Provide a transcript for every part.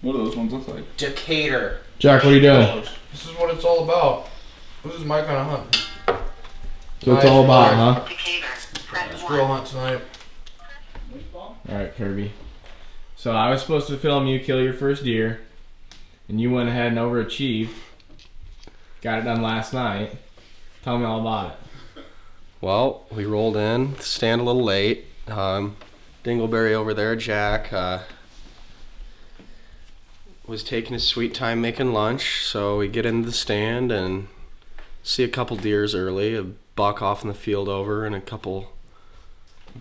What do those ones look like? Decatur. Jack, what are you doing? This is what it's all about. This is my kind of hunt. So it's all about, huh? Squirrel hunt tonight. Alright, Kirby. So I was supposed to film you kill your first deer, and you went ahead and overachieved. Got it done last night. Tell me all about it. Well, we rolled in, stand a little late. Dingleberry over there, Jack, was taking his sweet time making lunch, so we get into the stand and see a couple deers early, a buck off in the field over and a couple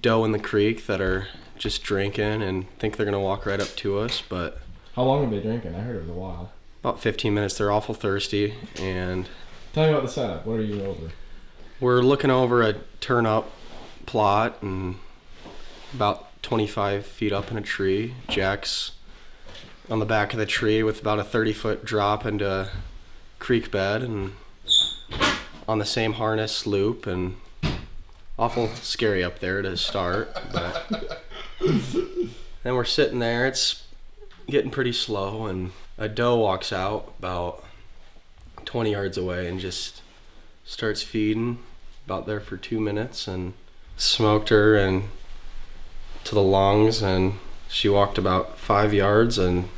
doe in the creek that are just drinking and think they're gonna walk right up to us. But how long have they drinking? I heard it was a while. About 15 minutes. They're awful thirsty. And tell me about the setup. What are you over? We're looking over a turn-up plot and about 25 feet up in a tree. Jack's on the back of the tree with about a 30-foot drop into a creek bed and on the same harness loop, and awful scary up there to start. But then we're sitting there, it's getting pretty slow, and a doe walks out about 20 yards away and just starts feeding, about there for 2 minutes, and smoked her and to the lungs, and she walked about 5 yards and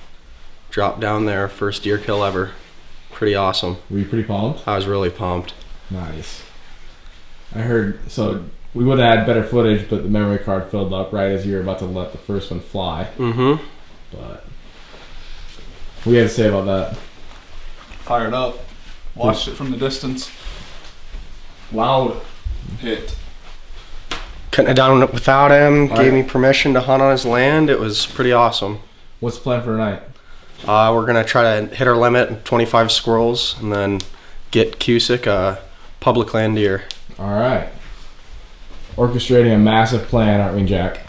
dropped down there. First deer kill ever. Pretty awesome. Were you pretty pumped? I was really pumped. Nice. I heard, so we would have had better footage, but the memory card filled up right as you were about to let the first one fly. Mm-hmm. But what do you have to say about that? Fired up. Watched it from the distance. Loud hit. Couldn't have done it without him. Gave me permission to hunt on his land. It was pretty awesome. What's the plan for tonight? We're going to try to hit our limit, 25 squirrels, and then get Cusick a public land deer. All right. Orchestrating a massive plan, aren't we, Jack?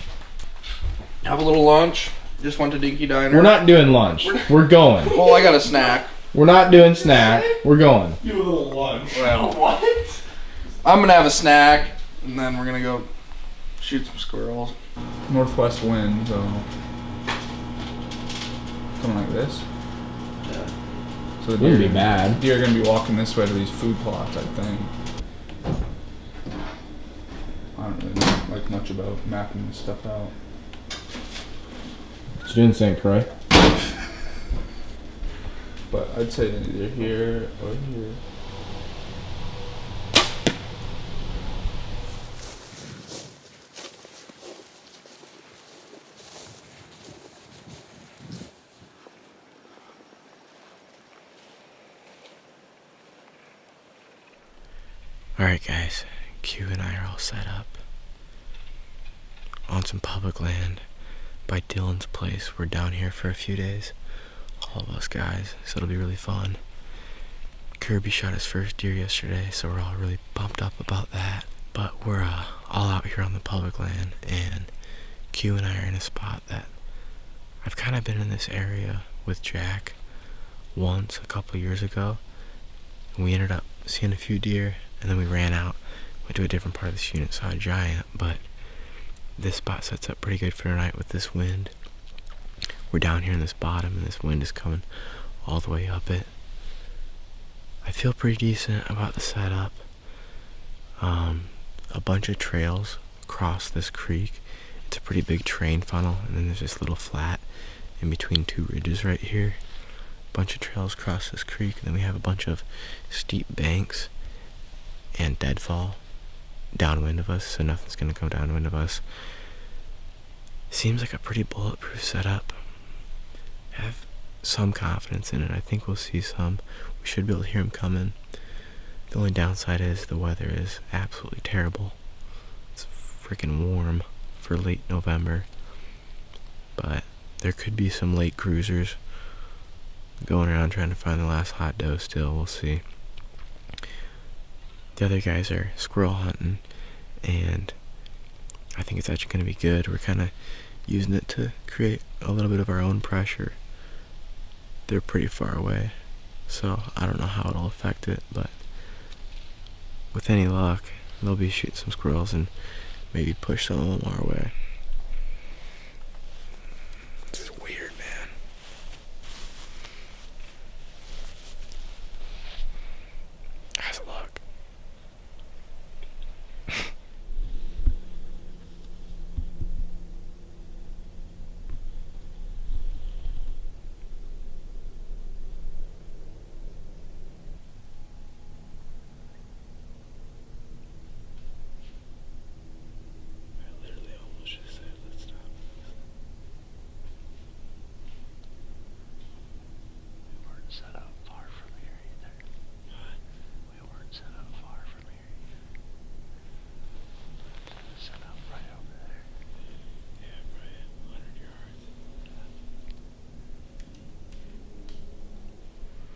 Have a little lunch. Just went to Dinky Diner. We're not doing lunch. We're going. Well, I got a snack. We're not doing snack. We're going. You a little lunch. Well, what? I'm going to have a snack, and then we're going to go shoot some squirrels. Northwest wind, so something like this. Yeah. So the Wouldn't be bad. Deer are going to be walking this way to these food plots, I think. I don't really know like much about mapping this stuff out. What you doing, St. Croix? But I'd say either here or here. Alright guys, Q and I are all set up on some public land by Dylan's place. We're down here for a few days, all of us guys, so it'll be really fun. Kirby shot his first deer yesterday, so we're all really pumped up about that. But we're all out here on the public land, and Q and I are in a spot that I've kind of been in this area with Jack once a couple years ago, and we ended up seeing a few deer, and then we ran out, went to a different part of this unit, saw a giant. But this spot sets up pretty good for tonight with this wind. We're down here in this bottom, and this wind is coming all the way up it. I feel pretty decent about the setup. A bunch of trails across this creek. It's a pretty big terrain funnel, and then there's this little flat in between two ridges right here. Bunch of trails across this creek, and then we have a bunch of steep banks and deadfall downwind of us, so nothing's gonna come downwind of us. Seems like a pretty bulletproof setup. Have some confidence in it. I think we'll see some. We should be able to hear them coming. The only downside is the weather is absolutely terrible. It's freaking warm for late November, but there could be some late cruisers going around trying to find the last hot doe still. We'll see. The other guys are squirrel hunting, and I think it's actually going to be good. We're kind of using it to create a little bit of our own pressure. They're pretty far away, so I don't know how it'll affect it, but with any luck, they'll be shooting some squirrels and maybe push some of them our way. This is weird, man.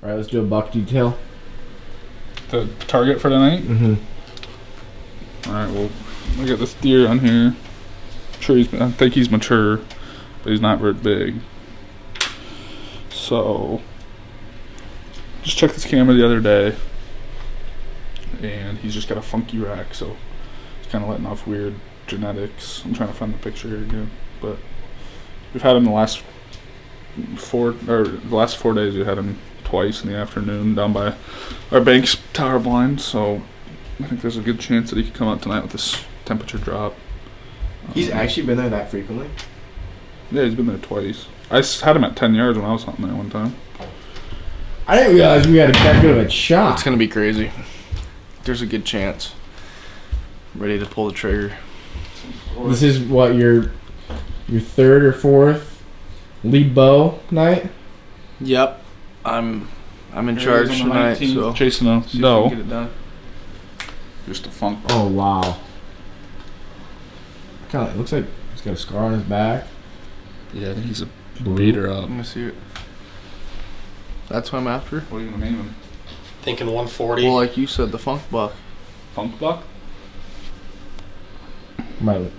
All right, let's do a buck detail. The target for the night? Mm-hmm. Alright, well, we got this deer on here. Sure, I think he's mature, but he's not very big. So, just checked this camera the other day, and he's just got a funky rack, so he's kind of letting off weird genetics. I'm trying to find the picture here again, but we've had him the last 4 days. We had him twice in the afternoon down by our bank's tower blind, so I think there's a good chance that he could come out tonight with this temperature drop. He's actually been there that frequently? Yeah, he's been there twice. I had him at 10 yards when I was hunting there one time. I didn't realize we had that good of a shot. It's gonna be crazy. There's a good chance. Ready to pull the trigger. This is what, your third or fourth lead bow night? Yep. I'm in charge tonight, so chasing a see if we doe. can get it done. Just a funk. Oh, wow. Kind of, it looks like he's got a scar on his back. Yeah, I think he's a Blue. beater up. Let me see it. That's what I'm after. What are you gonna name him? Thinking 140. Well, like you said, the funk buck. Funk buck? Might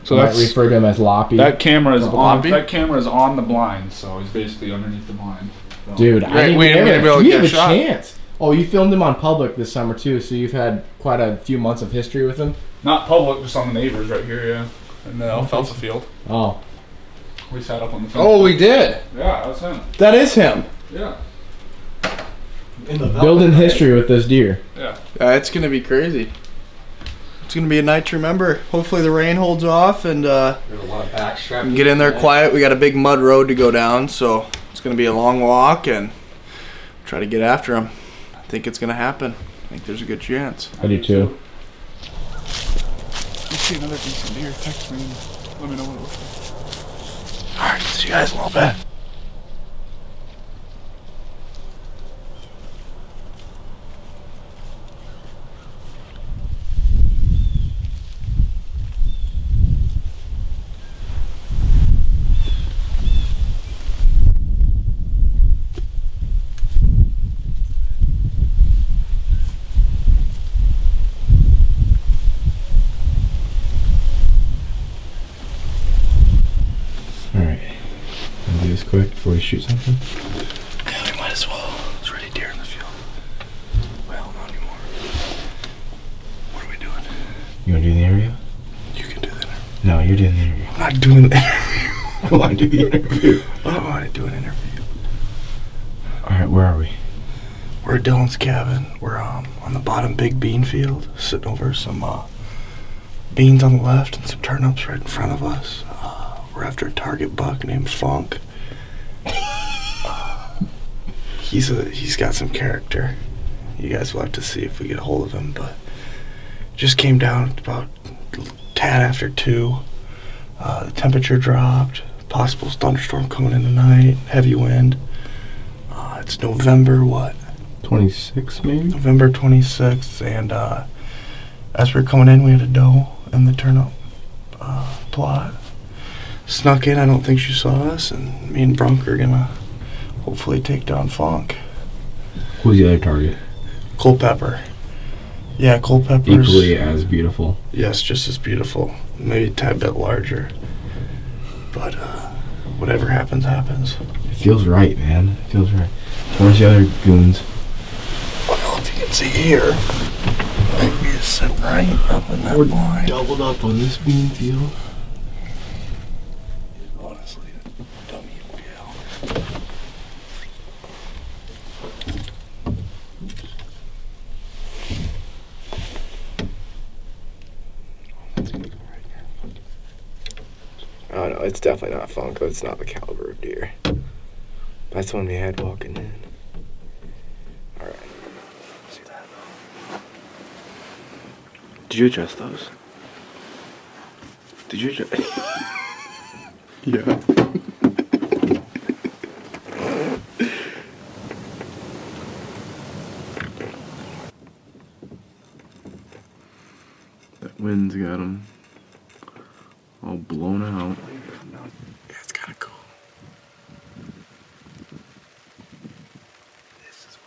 that's refer to him as Loppy. that camera is on. Loppy? That camera is on the blind, so he's basically underneath the blind. So. Dude, I didn't we even didn't be able to you get have a shot. chance. Oh, you filmed him on public this summer too, so you've had quite a few months of history with him. Not public, just on the neighbors right here, yeah, in the alfalfa field. Oh, We sat up on the fence. Oh, we did. Yeah, that's him. That is him. Yeah, building history with this deer. yeah. It's gonna be crazy. It's gonna be a night to remember. Hopefully the rain holds off and There's a lot of backstrap. get in there quiet. We got a big mud road to go down, so it's gonna be a long walk and try to get after him. I think it's gonna happen. I think there's a good chance. I do too. If you see another decent deer, text me and let me know what it looks like. All right, see you guys in a little bit. Alright. Wanna do this quick before we shoot something? Yeah, we might as well. There's already deer in the field. Well, not anymore. What are we doing? You wanna do the interview? You can do that. No, you're doing the interview. I'm not doing the interview. I wanna do the interview. I don't want to do an interview. Alright, where are we? We're at Dylan's cabin. We're on the bottom big bean field, sitting over some beans on the left and some turnips right in front of us. We're after a target buck named Funk. He's got some character. You guys will have to see if we get a hold of him, but just came down about tad after 2. The temperature dropped. Possible thunderstorm coming in tonight. Heavy wind. It's November what? 26 maybe? November 26th, and as we were coming in, we had a doe in the turnip plot. Snuck in, I don't think she saw us, and me and Brunk are gonna hopefully take down Funk. Who's the other target? Culpepper. Yeah, Culpepper's Equally as beautiful. yes, just as beautiful. Maybe a tad bit larger. But whatever happens, happens. It feels right, man. It feels right. Where's the other goons? Well, if you can see here, like we just sitting right up in that blind. Doubled up on this bean field. Honestly, dummy jail. Oh no, it's definitely not Funk. That's not the caliber of deer. That's the one we had walking in. Alright. See that? Did you adjust those? Did you adjust? Yeah. That wind's got him all blown out. Yeah, it's kind of cool. This is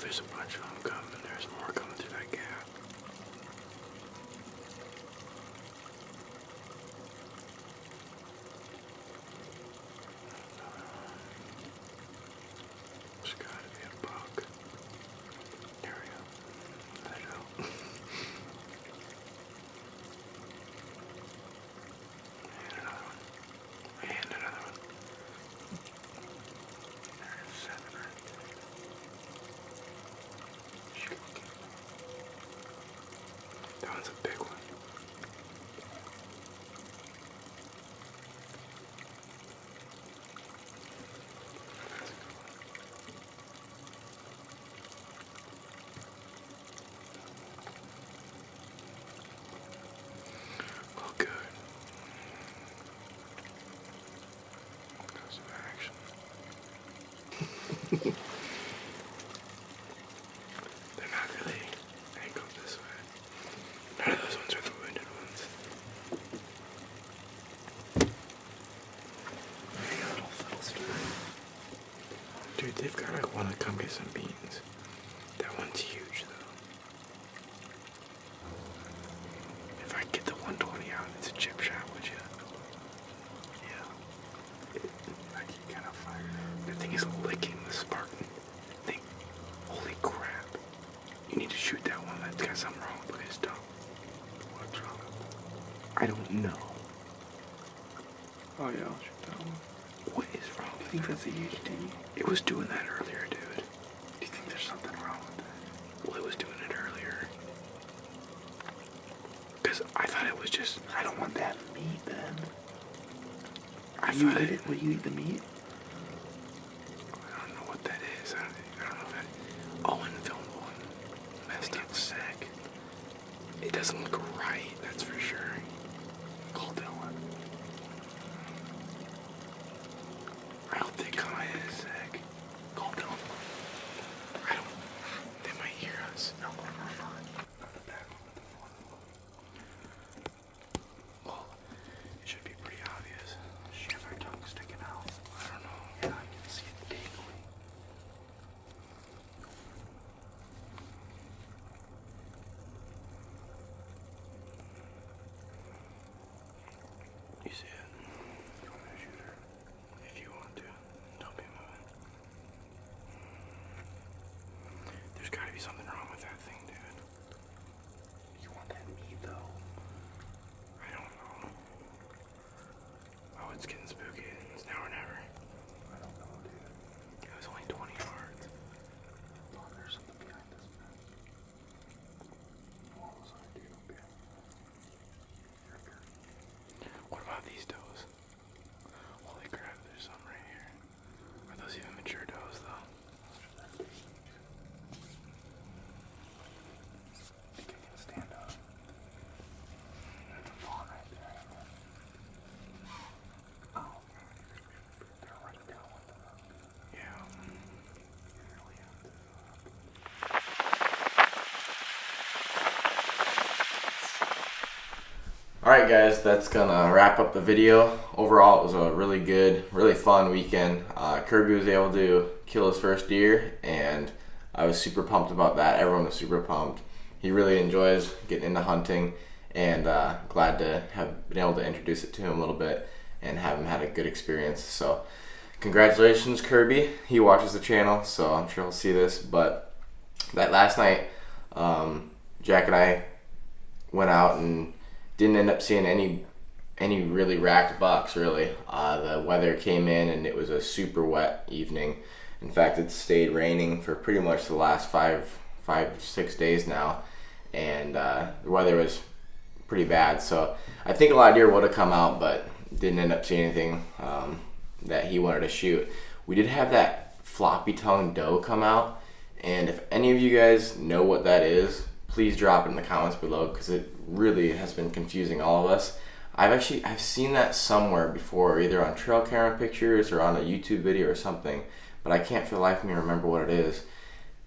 there's a bunch of them coming. There's more coming through that gap. There's gotta be a buck. There we go. Let it out. And another one. And another one. There's 7 right there. That one's a big one. That's a good one. Well, good. Got some action. They're not really angled this way. None of those ones are the wounded ones. Dude, they've got to want to come get some beans. That one's huge, though. If I get the 120 out, it's a chip shot, would you? Yeah. I keep kind of fired up. That thing is licking the Spartan thing. Holy crap. You need to shoot that one. That's got something wrong with his tongue. What's wrong? I don't know. Oh yeah, I'll shoot that one. What is wrong? I think that's a HD. It was doing that earlier, dude. Do you think there's something wrong with that? Well, it was doing it earlier. Because I thought it was just... I don't want that meat then. I thought it... Will you eat the meat? I don't know what that is. I don't know if that... Owen filmed one. Messed up sick. It doesn't look right, that's for sure. Call Dylan. I don't think Owen is sick. Call Dylan. I don't... They might hear us. No, we're fine. Not the back one, but the front one. Well, it should be pretty obvious. She has her tongue sticking out. I don't know. Yeah, I can see it dangling. You see it? You want me to shoot her? If you want to. Don't be moving. There's gotta be something wrong with that thing, dude. You want that meat though? I don't know. Oh, it's getting spooky. It's now or never. I don't know, dude. It was only 20 yards. Oh, there's something behind this man. Oh, sorry, dude. Okay. You're good. What about these does? Holy crap, there's some right here. Are those even mature does, though? I think I can stand up. There's a fawn right there. Oh. They're running down with the Yeah. You really have to. Alright guys, that's gonna wrap up the video. Overall, it was a really good, really fun weekend. Kirby was able to kill his first deer, and I was super pumped about that. Everyone was super pumped. He really enjoys getting into hunting, and glad to have been able to introduce it to him a little bit and have him had a good experience. So congratulations, Kirby. He watches the channel, so I'm sure he'll see this. But that last night, Jack and I went out and didn't end up seeing any really racked bucks, really. The weather came in and it was a super wet evening. In fact, it stayed raining for pretty much the last 6 days now, and the weather was pretty bad. So I think a lot of deer would have come out, but didn't end up seeing anything that he wanted to shoot. We did have that floppy tongue doe come out, and if any of you guys know what that is, please drop it in the comments below, because it really has been confusing all of us. I've seen that somewhere before, either on trail camera pictures or on a YouTube video or something, but I can't for the life of me remember what it is.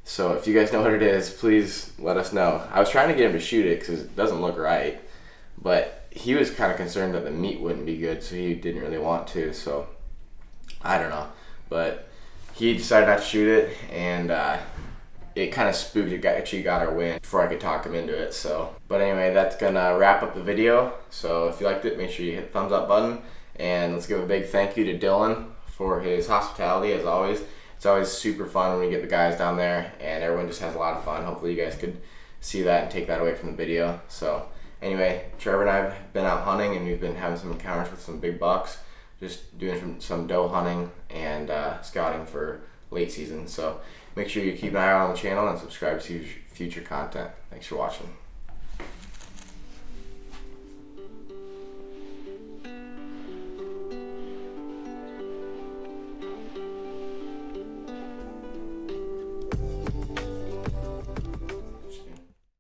So if you guys know what it is, please let us know. I was trying to get him to shoot it because it doesn't look right, but he was kind of concerned that the meat wouldn't be good, so he didn't really want to. So I don't know, but he decided not to shoot it, and it kind of spooked. It actually got our wind before I could talk him into it. So, but anyway, that's gonna wrap up the video. So if you liked it, make sure you hit the thumbs up button, and let's give a big thank you to Dylan for his hospitality as always. It's always super fun when we get the guys down there, and everyone just has a lot of fun. Hopefully you guys could see that and take that away from the video. So anyway, Trevor and I have been out hunting, and we've been having some encounters with some big bucks, just doing some doe hunting and scouting for late season. So make sure you keep an eye out on the channel and subscribe to future content. Thanks for watching.